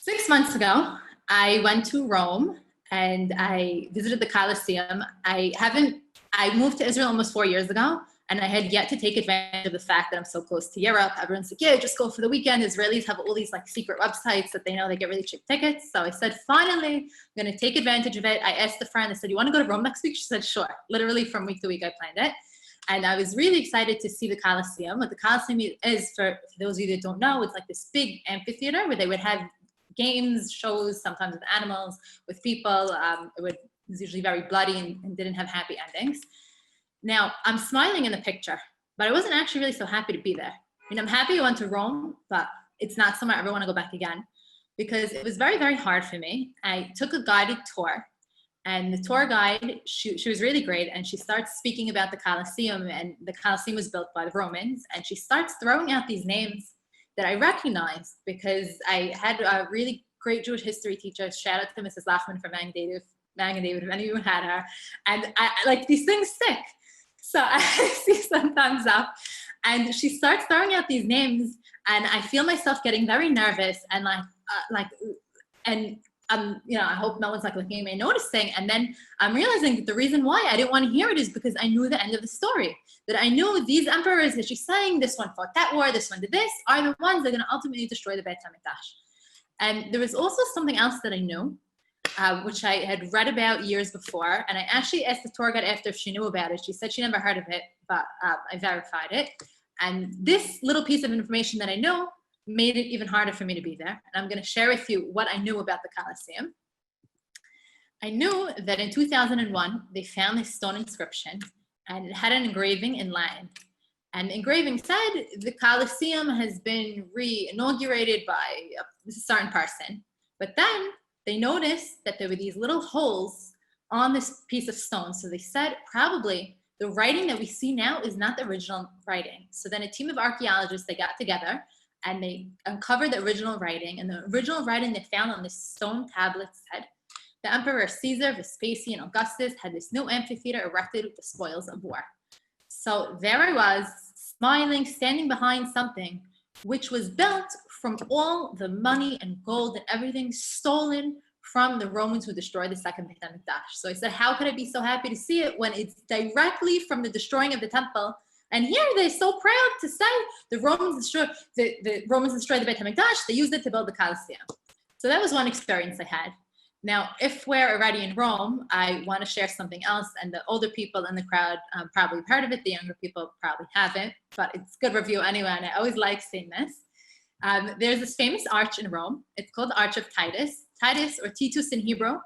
6 months ago, I went to Rome and I visited the Colosseum. I moved to Israel almost 4 years ago, and I had yet to take advantage of the fact that I'm so close to Europe. Everyone's like, yeah, just go for the weekend. Israelis have all these like secret websites that they know they get really cheap tickets. So I said, finally, I'm going to take advantage of it. I asked a friend, I said, you want to go to Rome next week? She said, sure. Literally from week to week, I planned it. And I was really excited to see the Colosseum. What the Colosseum is, for those of you that don't know, it's like this big amphitheater where they would have games, shows, sometimes with animals, with people. It was usually very bloody and didn't have happy endings. Now, I'm smiling in the picture, but I wasn't actually really so happy to be there. I mean, I'm happy I went to Rome, but it's not somewhere I ever want to go back again, because it was very, very hard for me. I took a guided tour, and the tour guide, she was really great, and she starts speaking about the Colosseum, and the Colosseum was built by the Romans, and she starts throwing out these names that I recognized because I had a really great Jewish history teacher. Shout out to Mrs. Lachman from Mag and David, if any of you had her. And I like, these things stick. So I see some thumbs up, and she starts throwing out these names, and I feel myself getting very nervous and I hope no one's like looking at me and noticing. And then I'm realizing that the reason why I didn't want to hear it is because I knew the end of the story. That I knew these emperors that she's saying, this one fought that war, this one did this, are the ones that are going to ultimately destroy the BeTamuz. And there was also something else that I knew, which I had read about years before. And I actually asked the tour guide after if she knew about it. She said she never heard of it, but I verified it. And this little piece of information that I know made it even harder for me to be there. And I'm going to share with you what I knew about the Colosseum. I knew that in 2001, they found this stone inscription, and it had an engraving in Latin. And the engraving said, the Colosseum has been re-inaugurated by a certain person. But then they noticed that there were these little holes on this piece of stone. So they said, probably the writing that we see now is not the original writing. So then a team of archaeologists, they got together and they uncovered the original writing. And the original writing they found on this stone tablet said, the Emperor Caesar, Vespasian, Augustus had this new amphitheater erected with the spoils of war. So there I was, smiling, standing behind something which was built from all the money and gold and everything stolen from the Romans who destroyed the second BeTamuz. So I said, how could I be so happy to see it when it's directly from the destroying of the temple? And here they're so proud to say the Romans destroyed the BeTamuz. They used it to build the Colosseum. So that was one experience I had. Now, if we're already in Rome, I want to share something else, and the older people in the crowd probably heard of it. The younger people probably haven't, but it's good review anyway, and I always like seeing this. There's this famous arch in Rome. It's called the Arch of Titus. Titus, or Titus in Hebrew,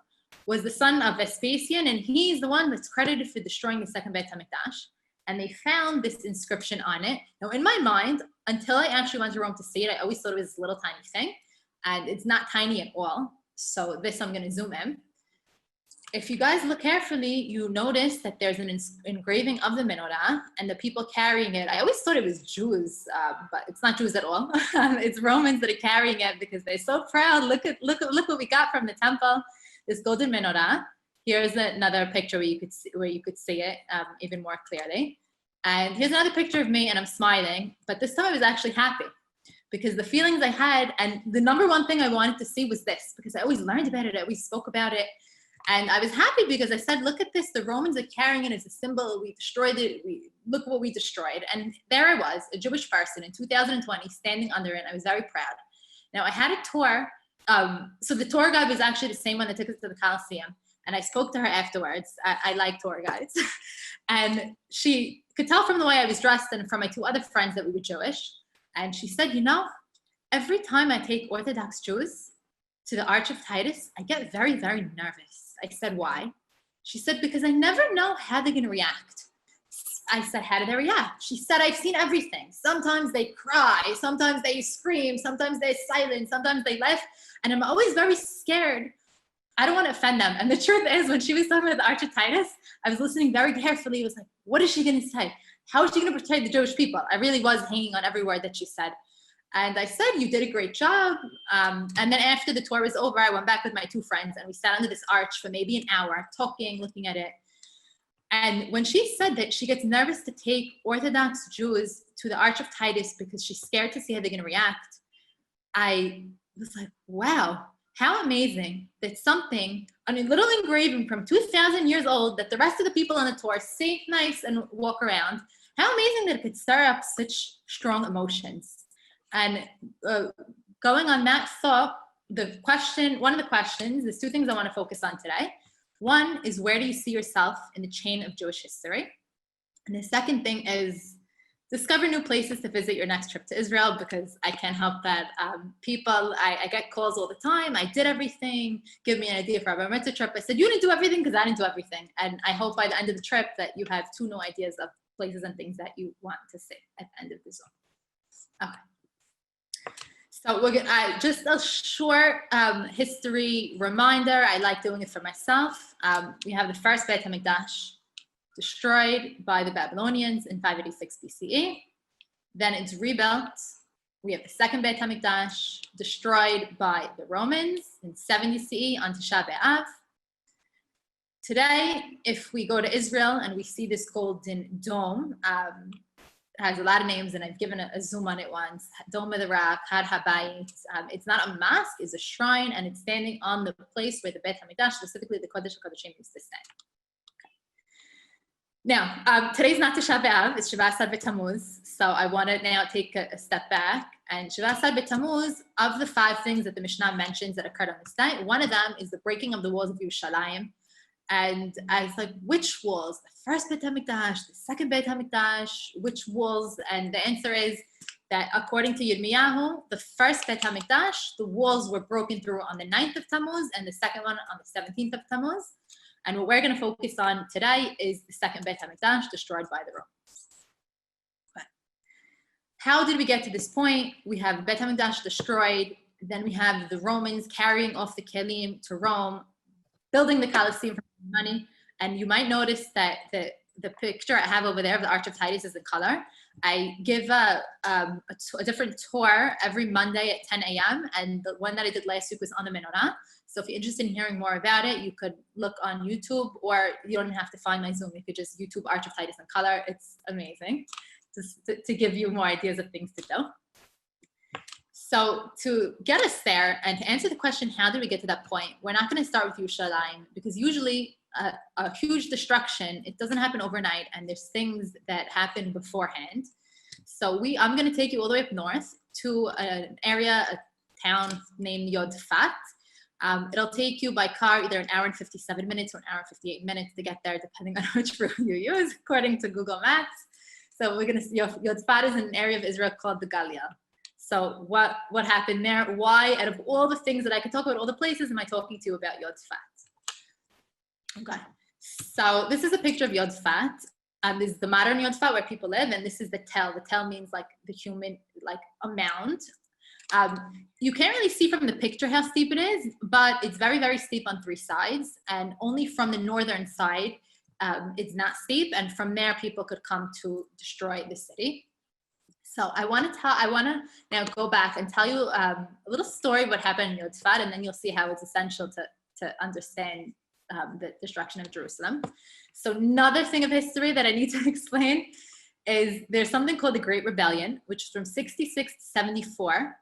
was the son of Vespasian, and he's the one that's credited for destroying the second BeTamuz. And they found this inscription on it. Now, in my mind, until I actually went to Rome to see it, I always thought it was this little tiny thing, and it's not tiny at all. So this, I'm going to zoom in. If you guys look carefully, you notice that there's an engraving of the menorah and the people carrying it. I always thought it was Jews, but it's not Jews at all. It's Romans that are carrying it because they're so proud. Look what we got from the temple, this golden menorah. Here's another picture where you could see it even more clearly. And here's another picture of me, and I'm smiling, but this time I was actually happy. Because the feelings I had, and the number one thing I wanted to see was this, because I always learned about it, I always spoke about it. And I was happy because I said, look at this, the Romans are carrying it as a symbol, we destroyed it, look what we destroyed. And there I was, a Jewish person in 2020, standing under it, I was very proud. Now I had a tour, so the tour guide was actually the same one that took us to the Colosseum. And I spoke to her afterwards, I like tour guides. And she could tell from the way I was dressed and from my two other friends that we were Jewish. And she said, you know, every time I take Orthodox Jews to the Arch of Titus, I get very, very nervous. I said, why? She said, because I never know how they're going to react. I said, how do they react? She said, I've seen everything. Sometimes they cry, sometimes they scream, sometimes they're silent, sometimes they laugh. And I'm always very scared. I don't want to offend them. And the truth is, when she was talking about the Arch of Titus, I was listening very carefully. It was like, what is she going to say? How is she going to portray the Jewish people? I really was hanging on every word that she said. And I said, you did a great job. And then after the tour was over, I went back with my two friends and we sat under this arch for maybe an hour, talking, looking at it. And when she said that she gets nervous to take Orthodox Jews to the Arch of Titus because she's scared to see how they're going to react, I it was like, wow, how amazing that something on a little engraving from 2,000 years old that the rest of the people on the tour say nice and walk around, how amazing that it could stir up such strong emotions. And going on that thought, one of the questions, there's two things I want to focus on today. One is, where do you see yourself in the chain of Jewish history? And the second thing is, discover new places to visit your next trip to Israel, because I can't help that. I get calls all the time. I did everything. Give me an idea for a bar mitzvah trip. I said, you didn't do everything because I didn't do everything. And I hope by the end of the trip that you have two new ideas of places and things that you want to see at the end of the Zoom. Okay. So we're gonna, just a short history reminder. I like doing it for myself. We have the first Beit HaMikdash destroyed by the Babylonians in 586 BCE. Then it's rebuilt. We have the second Beit HaMikdash destroyed by the Romans in 70 CE on Tisha B'Av. Today, if we go to Israel and we see this golden dome, it has a lot of names, and I've given a zoom on it once. Dome of the Rock, Had HaBayit. It's not a mosque, it's a shrine, and it's standing on the place where the Beit HaMikdash, specifically the Kodesh HaKodeshim, used to stand. Now, today's not Tisha B'Av, it's Shivasad BeTamuz. So I want to now take a step back. And Shivasad BeTamuz, of the 5 things that the Mishnah mentions that occurred on this day, one of them is the breaking of the walls of Yerushalayim. And I was like, which walls? The first Beit HaMikdash, the second Beit HaMikdash, which walls? And the answer is that according to Yirmiyahu, the first Beit HaMikdash, the walls were broken through on the 9th of Tammuz, and the second one on the 17th of Tammuz. And what we're going to focus on today is the second Beit HaMikdash destroyed by the Romans. But how did we get to this point? We have Beit HaMikdash destroyed, then we have the Romans carrying off the Kelim to Rome, building the Colosseum for money. And you might notice that the picture I have over there of the Arch of Titus is in color. I give a different tour every Monday at 10 a.m. And the one that I did last week was on the menorah. So if you're interested in hearing more about it, you could look on YouTube, or you don't have to find my Zoom. You could just YouTube Arch of Titus in color. It's amazing, just to give you more ideas of things to do. So to get us there and to answer the question, how did we get to that point? We're not going to start with Yerushalayim, because usually a huge destruction, it doesn't happen overnight, and there's things that happen beforehand. So I'm going to take you all the way up north to an area, a town named Yodfat. It'll take you by car either an hour and 57 minutes or an hour and 58 minutes to get there, depending on which route you use, according to Google Maps. So we're going to see Yodfat is in an area of Israel called the Galil. So what happened there? Why, out of all the things that I could talk about, all the places, am I talking to you about Yodfat? Okay, so this is a picture of Yodfat. This is the modern Yodfat where people live, and this is the tel. The tel means like the human, like a mound. You can't really see from the picture how steep it is, but it's very, very steep on 3 sides, and only from the northern side it's not steep, and from there people could come to destroy the city. So I want to now go back and tell you a little story of what happened in Yodfat, and then you'll see how it's essential to understand the destruction of Jerusalem. So another thing of history that I need to explain is there's something called the Great Rebellion, which is from 66 to 74.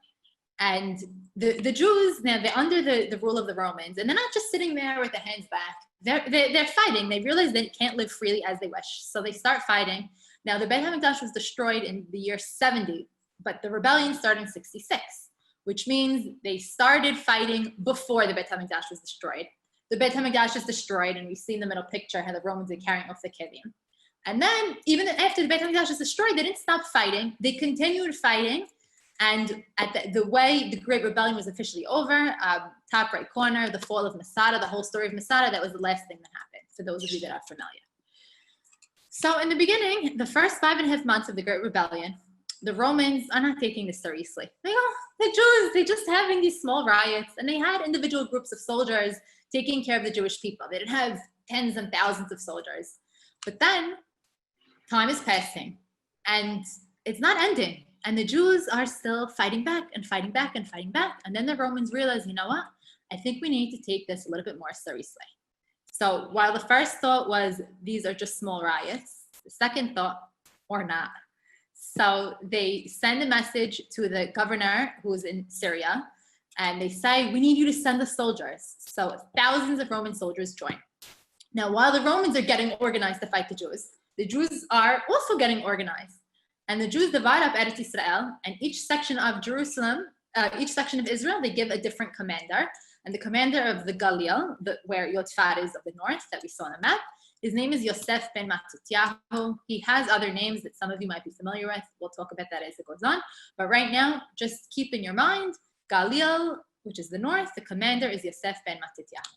And the Jews, now they're under the rule of the Romans, and they're not just sitting there with their hands back. They're fighting. They realize they can't live freely as they wish. So they start fighting. Now, the Beit HaMikdash was destroyed in the year 70, but the rebellion started in 66, which means they started fighting before the Beit HaMikdash was destroyed. The Beit HaMikdash is destroyed, and we see in the middle picture how the Romans are carrying off the Kelim. And then, even after the Beit HaMikdash was destroyed, they didn't stop fighting. They continued fighting, and at the way the Great Rebellion was officially over, top right corner, the fall of Masada, the whole story of Masada, that was the last thing that happened, for those of you that are familiar. So in the beginning, the first 5.5 months of the Great Rebellion, the Romans are not taking this seriously. The Jews, they're just having these small riots, and they had individual groups of soldiers taking care of the Jewish people. They didn't have tens and thousands of soldiers. But then time is passing, and it's not ending. And the Jews are still fighting back and fighting back and fighting back. And then the Romans realize, you know what? I think we need to take this a little bit more seriously. So while the first thought was, these are just small riots, the second thought, or not. So they send a message to the governor who's in Syria, And they say, we need you to send us soldiers. So thousands of Roman soldiers join. Now, while the Romans are getting organized to fight the Jews are also getting organized. And the Jews divide up Eretz Israel, and each section of Jerusalem, each section of Israel, they give a different commander. And the commander of the Galil, where Yotzfat is of the north that we saw on the map, his name is Yosef ben Matityahu. He has other names that some of you might be familiar with. We'll talk about that as it goes on. But right now, just keep in your mind, Galil, which is the north, the commander is Yosef ben Matityahu.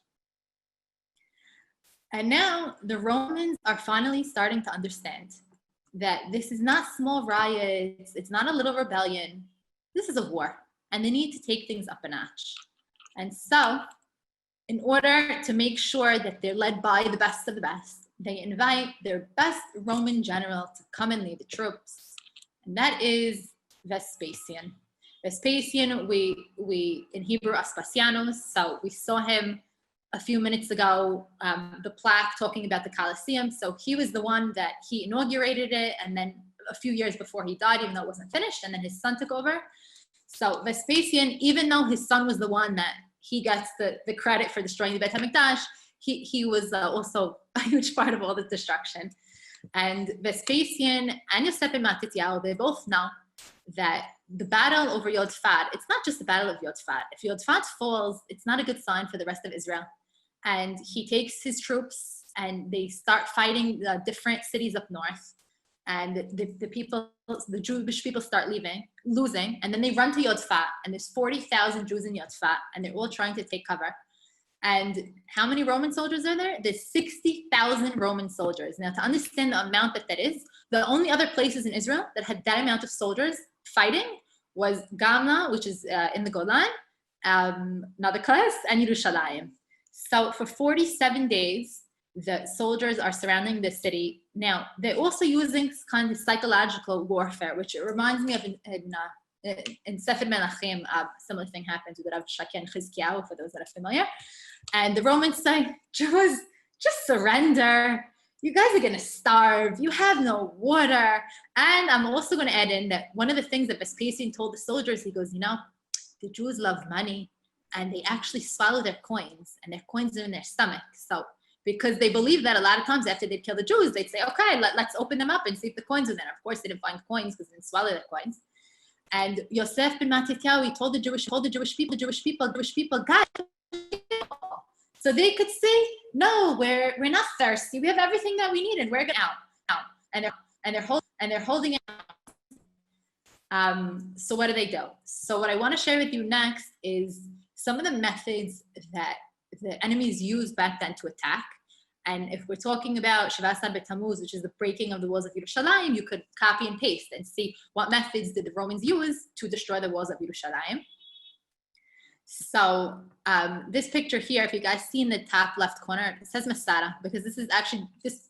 And now the Romans are finally starting to understand that this is not small riots, it's not a little rebellion, this is a war, and they need to take things up a notch. And so, in order to make sure that they're led by the best of the best, they invite their best Roman general to come and lead the troops, and that is Vespasian. Vespasian, we in Hebrew, Aspasianos, so we saw him a few minutes ago, the plaque talking about the Colosseum. So he was the one that he inaugurated it, and then a few years before he died, even though it wasn't finished, and then his son took over. So Vespasian, even though his son was the one that he gets the credit for destroying the Beit HaMikdash, he was also a huge part of all the destruction. And Vespasian and Yosef ben Matityahu, they both know that the battle over Yotzfat, it's not just the battle of Yotzfat. If Yotzfat falls, it's not a good sign for the rest of Israel. And he takes his troops and they start fighting the different cities up north. And the Jewish people start losing, and then they run to Yotzfat, and there's 40,000 Jews in Yotzfat, and they're all trying to take cover. And how many Roman soldiers are there? There's 60,000 Roman soldiers. Now, to understand the amount that is, the only other places in Israel that had that amount of soldiers fighting was Gamla, which is in the Golan, Nadakles, and Yerushalayim. So for 47 days, the soldiers are surrounding the city. Now, they're also using kind of psychological warfare, which it reminds me of in Sefer Melachim, a similar thing happened with Rav Shakya and Chizkiyahu, for those that are familiar. And the Romans say, Jews, just surrender. You guys are going to starve. You have no water. And I'm also going to add in that one of the things that Vespasian told the soldiers, he goes, the Jews love money, and they actually swallow their coins, and their coins are in their stomach. So because they believe that a lot of times after they'd kill the Jews, they'd say, okay, let's open them up and see if the coins are there. Of course, they didn't find coins because they didn't swallow their coins. And Yosef ben Matityahu, he told the Jewish people, God, so they could say, no, we're not thirsty. We have everything that we need, and we're going out. And they're holding out. So what do? So what I want to share with you next is some of the methods that the enemies used back then to attack. And if we're talking about BeTamuz, which is the breaking of the walls of Yerushalayim, you could copy and paste and see what methods did the Romans use to destroy the walls of Yerushalayim. So this picture here, if you guys see in the top left corner, it says Masada, because this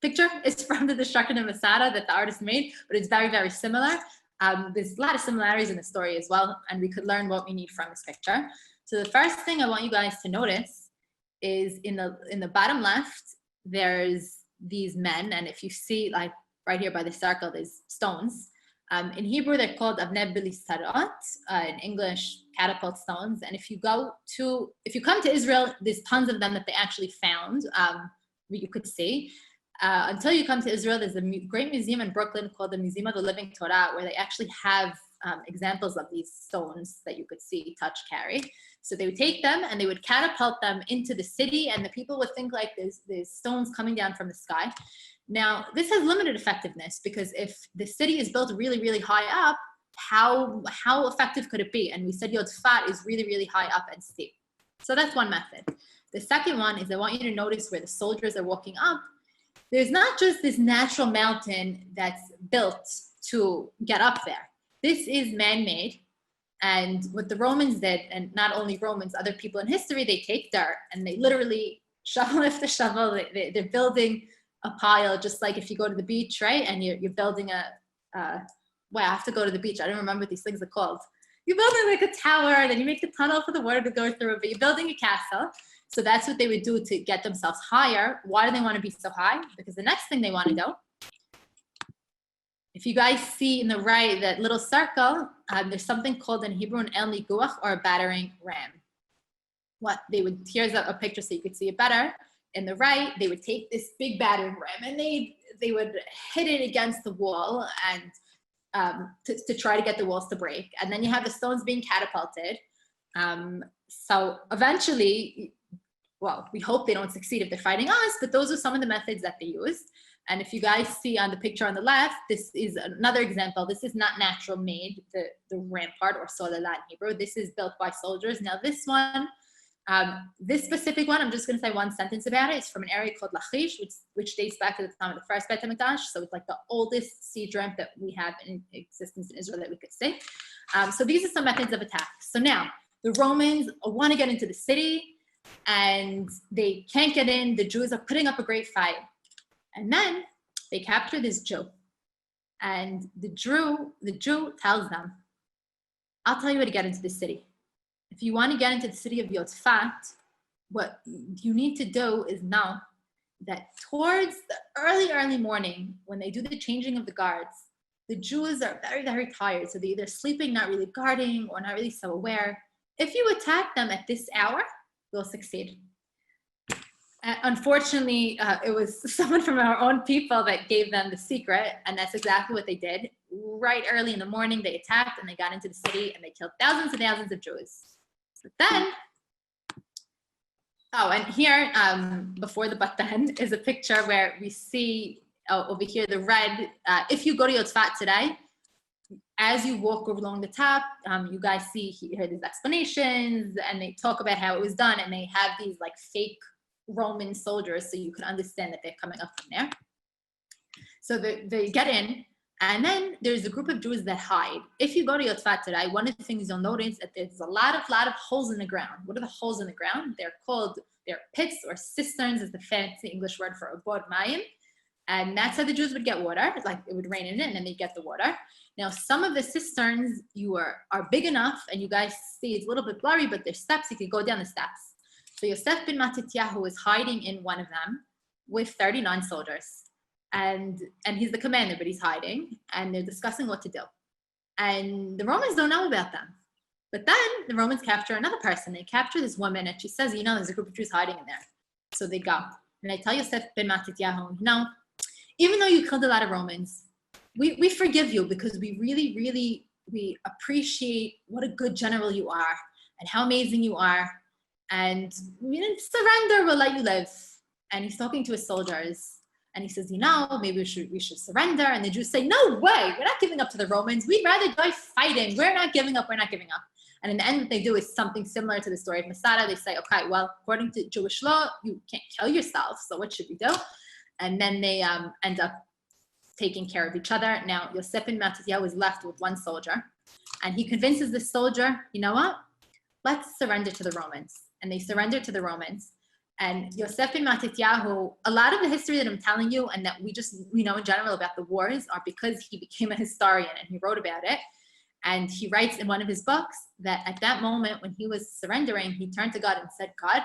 picture is from the destruction of Masada that the artist made, but it's very, very similar. There's a lot of similarities in the story as well, and we could learn what we need from this picture. So the first thing I want you guys to notice is in the bottom left, there's these men, and if you see like right here by the circle, there's stones. In Hebrew, they're called avnei bilistarot, in English, catapult stones. And if you come to Israel, there's tons of them that they actually found, you could see. Until you come to Israel, there's a great museum in Brooklyn called the Museum of the Living Torah, where they actually have examples of these stones that you could see, touch, carry. So they would take them and they would catapult them into the city, and the people would think like there's stones coming down from the sky. Now, this has limited effectiveness, because if the city is built really, really high up, how effective could it be? And we said Yotzfat is really, really high up and steep. So that's one method. The second one is I want you to notice where the soldiers are walking up. There's not just this natural mountain that's built to get up there. This is man-made. And what the Romans did, and not only Romans, other people in history, they take dirt and they literally shovel after shovel. They're building a pile, just like if you go to the beach, right? And you're building I have to go to the beach. I don't remember what these things are called. You're building like a tower, and then you make the tunnel for the water to go through, but you're building a castle. So that's what they would do to get themselves higher. Why do they want to be so high? Because the next thing they want to do If you guys see in the right, that little circle, there's something called in Hebrew an el niguach, or a battering ram. What they would, here's a picture so you could see it better. In the right, they would take this big battering ram and they would hit it against the wall and to try to get the walls to break. And then you have the stones being catapulted. So eventually, well, we hope they don't succeed if they're fighting us, but those are some of the methods that they used. And if you guys see on the picture on the left, this is another example. This is not natural made, the rampart or solala in Hebrew. This is built by soldiers. Now this one, this specific one, I'm just going to say one sentence about it. It's from an area called Lachish, which dates back to the time of the first BeTamuz. So it's like the oldest siege ramp that we have in existence in Israel that we could see. So these are some methods of attack. So now the Romans want to get into the city and they can't get in. The Jews are putting up a great fight. And then they capture this Jew. And the Jew tells them, I'll tell you how to get into the city. If you want to get into the city of Yotzfat, what you need to do is know that towards the early morning, when they do the changing of the guards, the Jews are very, very tired. So they're either sleeping, not really guarding, or not really so aware. If you attack them at this hour, you'll succeed. Unfortunately, it was someone from our own people that gave them the secret, and that's exactly what they did. Right early in the morning, they attacked and they got into the city and they killed thousands and thousands of Jews. But then, and here, before the but then, is a picture where we see over here the red. If you go to Yotzfat today, as you walk along the top, you guys see here these explanations, and they talk about how it was done, and they have these like fake Roman soldiers, so you can understand that they're coming up from there. So they get in, and then there's a group of Jews that hide. If you go to Yotzfat today, one of the things you'll notice is that there's a lot of holes in the ground. What are the holes in the ground? They're pits, or cisterns is the fancy English word for abod mayim. And that's how the Jews would get water. Like it would rain in it and then they'd get the water. Now, some of the cisterns are big enough, and you guys see it's a little bit blurry, but there's steps. You could go down the steps. So Yosef ben Matityahu is hiding in one of them with 39 soldiers. And he's the commander, but he's hiding, and they're discussing what to do. And the Romans don't know about them. But then the Romans capture another person. They capture this woman, and she says, there's a group of Jews hiding in there. So they go. And they tell Yosef ben Matityahu, even though you killed a lot of Romans, we forgive you, because we really, really, we appreciate what a good general you are and how amazing you are. And we didn't surrender, we'll let you live. And he's talking to his soldiers, and he says, maybe we should surrender. And the Jews say, no way, we're not giving up to the Romans. We'd rather die fighting. We're not giving up. And in the end, what they do is something similar to the story of Masada. They say, okay, well, according to Jewish law, you can't kill yourself, so what should we do? And then they end up taking care of each other. Now, Yosef ben Matityahu is left with one soldier, and he convinces this soldier, you know what? Let's surrender to the Romans. And they surrender to the Romans. And Yosef ben Matityahu, a lot of the history that I'm telling you and that we know in general about the wars are because he became a historian and he wrote about it. And he writes in one of his books that at that moment when he was surrendering, he turned to God and said, God,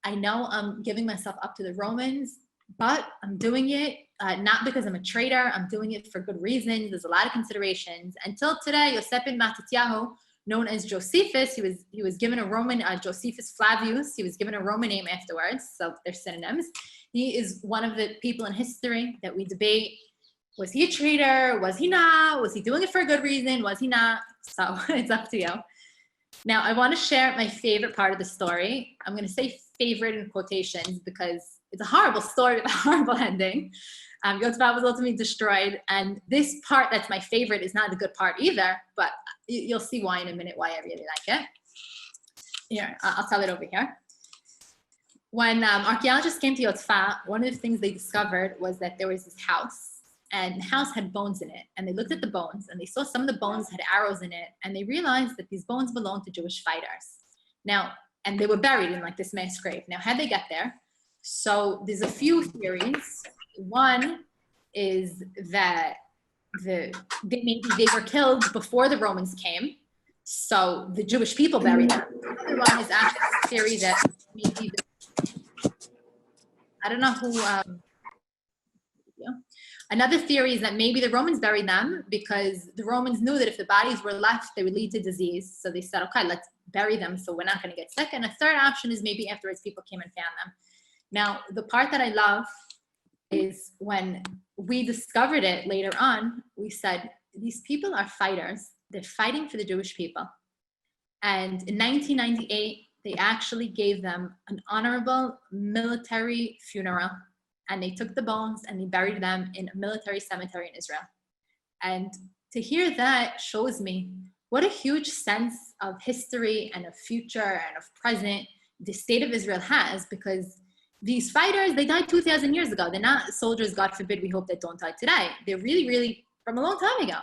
I know I'm giving myself up to the Romans, but I'm doing it not because I'm a traitor. I'm doing it for good reasons. There's a lot of considerations. Until today, Yosef ben Matityahu, known as Josephus, he was given a Roman, Josephus Flavius, he was given a Roman name afterwards, so they're synonyms. He is one of the people in history that we debate. Was he a traitor? Was he not? Was he doing it for a good reason? Was he not? So it's up to you. Now, I want to share my favorite part of the story. I'm going to say favorite in quotations because it's a horrible story with a horrible ending. Yotzfat was ultimately destroyed. And this part that's my favorite is not the good part either, but you'll see why in a minute, why I really like it. Here, I'll tell it over here. When archaeologists came to Yotzfat, one of the things they discovered was that there was this house, and the house had bones in it. And they looked at the bones, and they saw some of the bones had arrows in it, and they realized that these bones belonged to Jewish fighters. Now, and they were buried in like this mass grave. Now, how'd they get there? So there's a few theories. One is that they were killed before the Romans came, so the Jewish people buried them. The other one is actually a theory that maybe I don't know who. Another theory is that maybe the Romans buried them because the Romans knew that if the bodies were left, they would lead to disease. So they said, okay, let's bury them so we're not going to get sick. And a third option is maybe afterwards people came and found them. Now, the part that I love is when we discovered it later on, we said, these people are fighters. They're fighting for the Jewish people. And in 1998, they actually gave them an honorable military funeral. And they took the bones and they buried them in a military cemetery in Israel. And to hear that shows me what a huge sense of history and of future and of present the state of Israel has, because these fighters, they died 2,000 years ago. They're not soldiers, God forbid, we hope, that don't die today. They're really, really from a long time ago.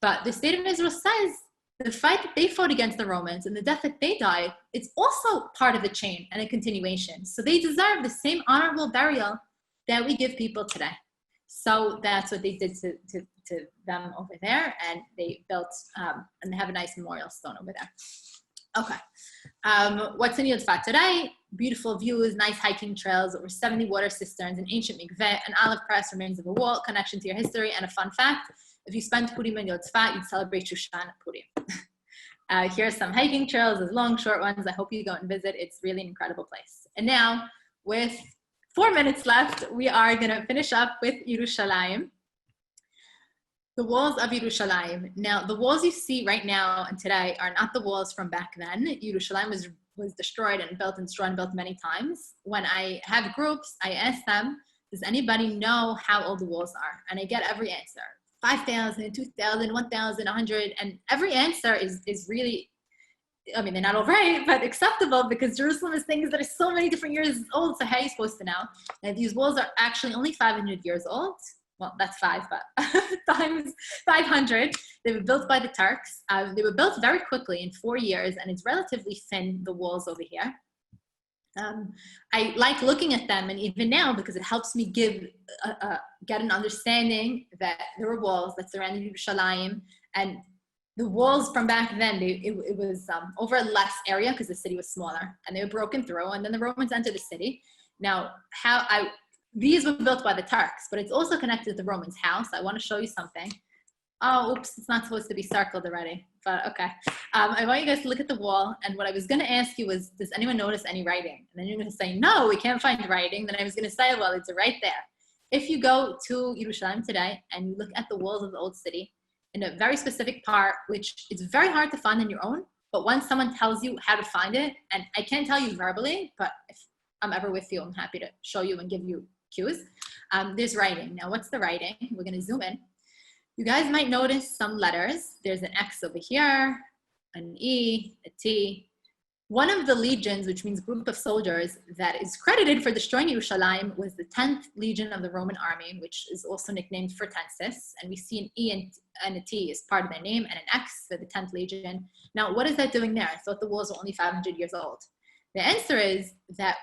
But the state of Israel says the fight that they fought against the Romans and the death that they died, it's also part of the chain and a continuation. So they deserve the same honorable burial that we give people today. So that's what they did to them over there, and they built and they have a nice memorial stone over there. Okay, what's in Yudfat today? Beautiful views, nice hiking trails, over 70 water cisterns, an ancient mikveh, an olive press, remains of a wall, connection to your history, and a fun fact: if you spent Purim in Yudfat, you'd celebrate Shushan Purim. Here are some hiking trails, as long, short ones. I hope you go and visit. It's really an incredible place. And now, with 4 minutes left, we are going to finish up with Yerushalayim. The walls of Yerushalayim. Now, the walls you see right now and today are not the walls from back then. Yerushalayim was destroyed and built and destroyed and built many times. When I have groups, I ask them, does anybody know how old the walls are? And I get every answer. 5,000, 2,000, 1,000, 100. And every answer is really, I mean, they're not all right, but acceptable, because Jerusalem is things that are so many different years old. So how are you supposed to know? And these walls are actually only 500 years old. Well, that's 5, but times 500. They were built by the Turks. They were built very quickly in 4 years, and it's relatively thin, the walls over here. I like looking at them, and even now, because it helps me get an understanding that there were walls that surrounded Yerushalayim, and the walls from back then, it was over a less area because the city was smaller, and they were broken through, and then the Romans entered the city. Now, these were built by the Turks, but it's also connected to the Romans' house. I want to show you something. Oh, oops, it's not supposed to be circled already, but okay. I want you guys to look at the wall, and what I was going to ask you was, does anyone notice any writing? And then you're going to say, no, we can't find writing. Then I was going to say, well, it's right there. If you go to Yerushalayim today and you look at the walls of the old city, in a very specific part, which is very hard to find on your own, but once someone tells you how to find it, and I can't tell you verbally, but if I'm ever with you, I'm happy to show you and give you cues. There's writing. Now, what's the writing? We're going to zoom in. You guys might notice some letters. There's an X over here, an E, a T. One of the legions, which means group of soldiers, that is credited for destroying Yerushalayim was the 10th Legion of the Roman army, which is also nicknamed Fretensis. And we see an E and a T as part of their name, and an X for the 10th Legion. Now, what is that doing there? I thought the walls were only 500 years old. The answer is that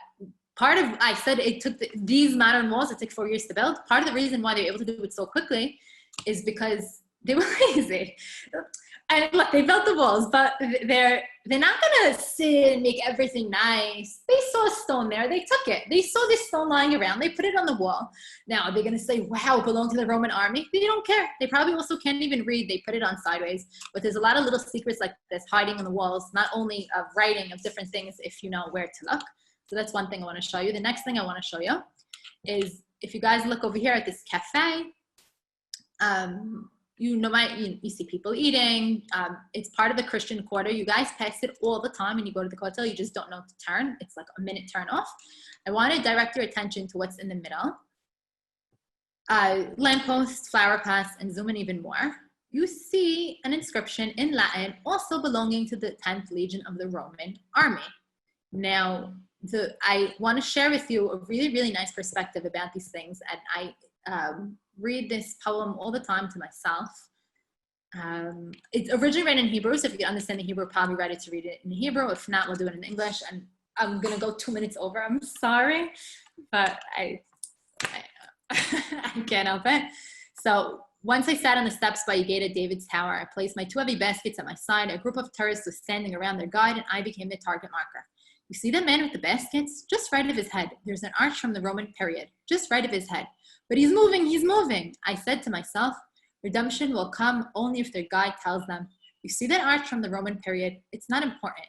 I said it took these modern walls, it took 4 years to build. Part of the reason why they were able to do it so quickly is because they were lazy. And look, they built the walls, but they're not gonna sit and make everything nice. They saw a stone there, they took it. They saw this stone lying around, they put it on the wall. Now, they're gonna say, wow, it belonged to the Roman army. They don't care. They probably also can't even read. They put it on sideways. But there's a lot of little secrets like this hiding on the walls, not only of writing of different things if you know where to look. So that's one thing I wanna show you. The next thing I wanna show you is, if you guys look over here at this cafe, you see people eating. It's part of the Christian quarter. You guys pass it all the time when you go to the hotel. You just don't know to turn. It's like a minute turn off. I want to direct your attention to what's in the middle. Lampposts, flower pots, and zoom in even more. You see an inscription in Latin also belonging to the 10th Legion of the Roman army. Now, I want to share with you a really, really nice perspective about these things. And I read this poem all the time to myself. It's originally written in Hebrew, so if you can understand the Hebrew, probably ready to read it in Hebrew. If not, we'll do it in English. And I'm gonna go 2 minutes over. I'm sorry, but I can't help it. So once I sat on the steps by a gate at David's tower, I placed my 2 heavy baskets at my side. A group of tourists was standing around their guide, and I became the target marker. You see the man with the baskets? Just right of his head. There's an arch from the Roman period, just right of his head. But he's moving, he's moving. I said to myself, redemption will come only if their guide tells them, you see that arch from the Roman period? It's not important.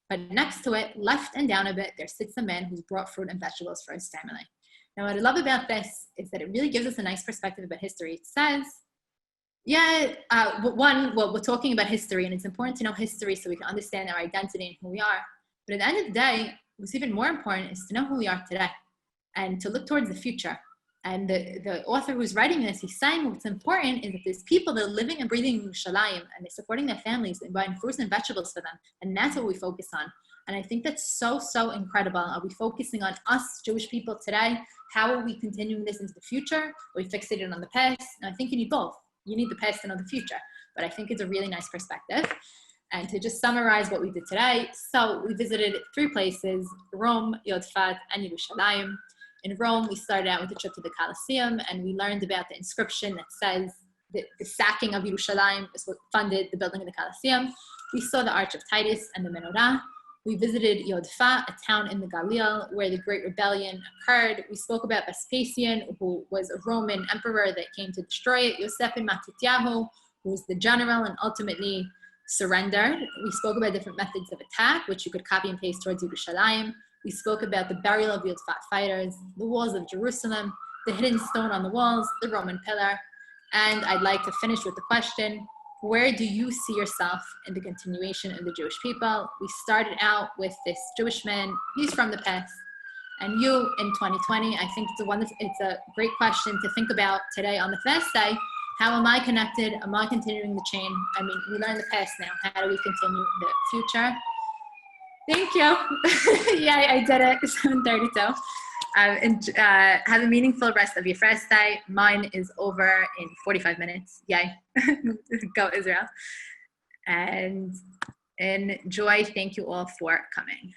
But next to it, left and down a bit, there sits a man who's brought fruit and vegetables for his family. Now, what I love about this is that it really gives us a nice perspective about history. It says, we're talking about history, and it's important to know history so we can understand our identity and who we are. But at the end of the day, what's even more important is to know who we are today and to look towards the future. And the author who's writing this, he's saying what's important is that there's people that are living and breathing in Yerushalayim, and they're supporting their families and buying fruits and vegetables for them. And that's what we focus on. And I think that's so, so incredible. Are we focusing on us, Jewish people today? How are we continuing this into the future? Are we fixated on the past? And I think you need both. You need the past to know the future. But I think it's a really nice perspective. And to just summarize what we did today, so we visited 3 places, Rome, Yodfat, and Yerushalayim. In Rome, we started out with a trip to the Colosseum, and we learned about the inscription that says that the sacking of Yerushalayim is what funded the building of the Colosseum. We saw the Arch of Titus and the Menorah. We visited Yodfa, a town in the Galil where the Great Rebellion occurred. We spoke about Vespasian, who was a Roman emperor that came to destroy it. Yosef and Matityahu, who was the general and ultimately surrendered. We spoke about different methods of attack, which you could copy and paste towards Yerushalayim. We spoke about the burial of Yodfat fighters, the walls of Jerusalem, the hidden stone on the walls, the Roman pillar. And I'd like to finish with the question, where do you see yourself in the continuation of the Jewish people? We started out with this Jewish man, he's from the past. And you in 2020, I think it's a great question to think about today on the fast day. How am I connected? Am I continuing the chain? I mean, we learned the past now. How do we continue the future? Thank you. Yeah, I did it. 7:32. Have a meaningful rest of your fast day. Mine is over in 45 minutes. Yay. Go Israel. And enjoy. Thank you all for coming.